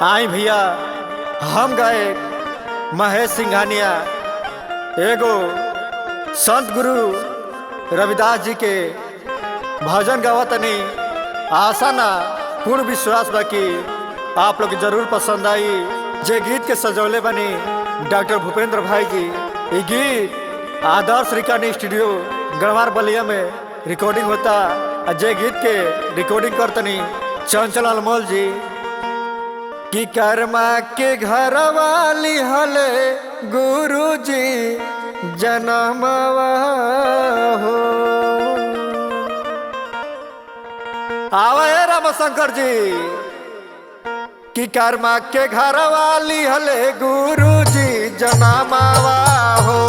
आई भैया हम गए महेश सिंघानिया एगो संत गुरु रविदास जी के भजन गावतनी। आशा ना पूर्ण विश्वास बा कि आप लोग जरूर पसंद आई। जे गीत के सजौले बनी डॉक्टर भूपेंद्र भाई जी। ये गीत आदर्श रिकॉर्डिंग स्टूडियो गणवार बलिया में रिकॉर्डिंग होता। जे गीत के रिकॉर्डिंग करतनी चंचल अनमोल जी कि कर्मा के घर वाली हले गुरु जी जनमवा हो। आवे राम शंकर जी कि कर्मा के घर वाली हले गुरु जी जनमवा हो।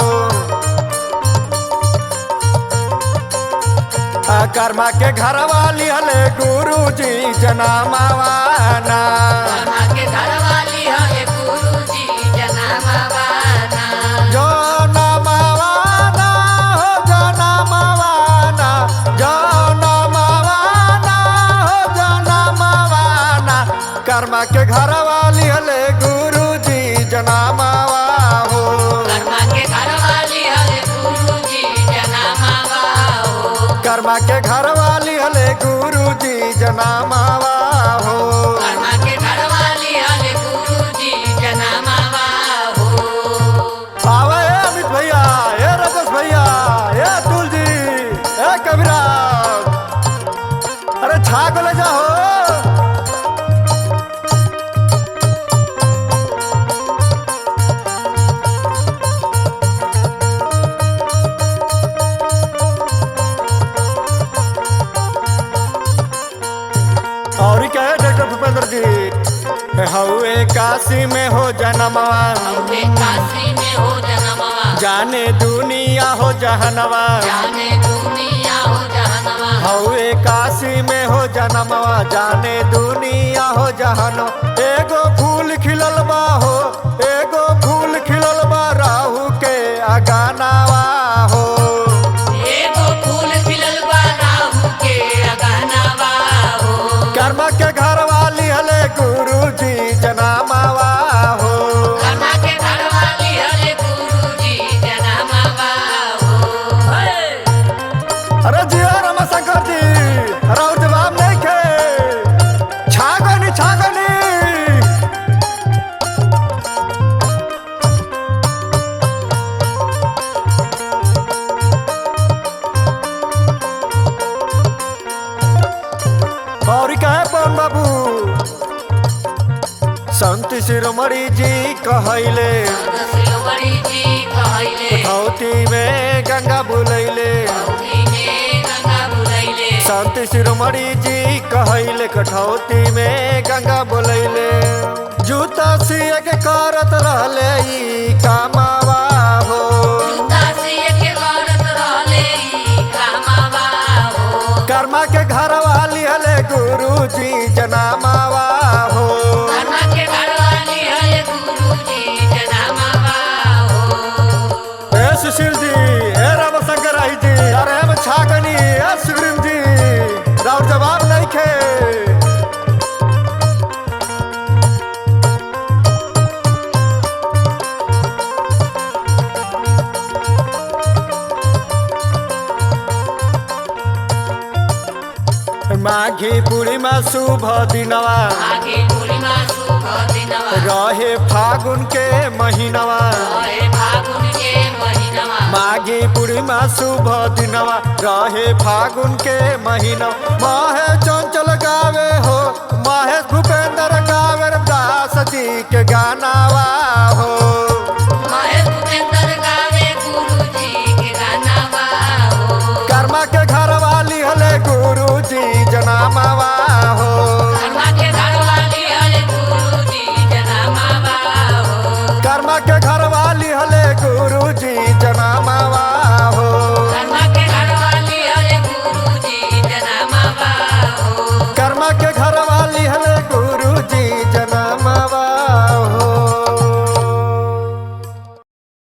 कर्मा के घर वाली हले गुरु जी जनमवाना। कर्मा के घर वाली हले गुरु जी जनमवाना। जनमवाना हो जनमवाना, जनमवाना हो जनमवाना। कर्मा के घर वाली हले गुरु जी जनमवा हो। कर्मा के घर वाली हले गुरु जी जनमवा हो। कर्मा के घर वाली हले गुरु जी जनमवा हो। कर्मा के घर वाली हले गुरु जी जनमवा हो। आवे अमित भैया, ए राजेश भैया, ए अतुल जी, ए कबीरा, अरे छा को ले जाओ। और क्या है डॉक्टर भूपेंद्र जी? हवे काशी में हो जनमवा, हवे काशी में हो जनमवा। जाने दुनिया हो जहनवा। जाने दुनिया हो जहनवा। हवे काशी में हो जनमवा, जाने दुनिया हो जहनो। एगो फूल खिलल बा हो, एगो फूल खिलल बा राहु के अगानावा हो। एगो फूल खिलल बा राहु के अगहनवा हो। कर्मा के घर वाली हले गुरु जी जनमवा हो। कर्मा के घर वाली हले गुरु जी जनमवा हो। अरे जी राम शंकर जी, अरे और जवाब नहीं खे। छागनी छागनी और क्या है पवन बाबू? संत शिरोमणि जी कहले शिरोमणि जी कहले धौती में गंगा बुलैले। धौती में गंगा बुलैले। संत शिरोमणि जी कहले कठौती में गंगा बोलैले। जूता सिए के करत रहले ई कामवा हो। जूता सिए के करत रहले ई कामवा हो। कर्मा के घर वाली हले गुरु जी जनमवा हो। कर्मा के घर वाली हले गुरु जी जनमवा हो। ए सुशील जी, ए राम शंकर आई जी, अरे हम छागनी, ए सुग्रीव जी, राउर जवाब नहीं खे। माघी पूर्णिमा शुभ दिनवा, आगे पूर्णिमा शुभ दिनवा। रहे फागुन के महीनवा। रहे फागुन के महीनवा। माघी पूर्णिमा शुभ दिनवा, रहे फागुन के महीनवा। माहे चंचल गावे हो, महेश भूपेंद्र गावे दास जी के गानावा हो। महेश भूपेंद्र गावे गुरु जी के गानावा हो। कर्मा के घर वाली हले गुरु जी जनमवा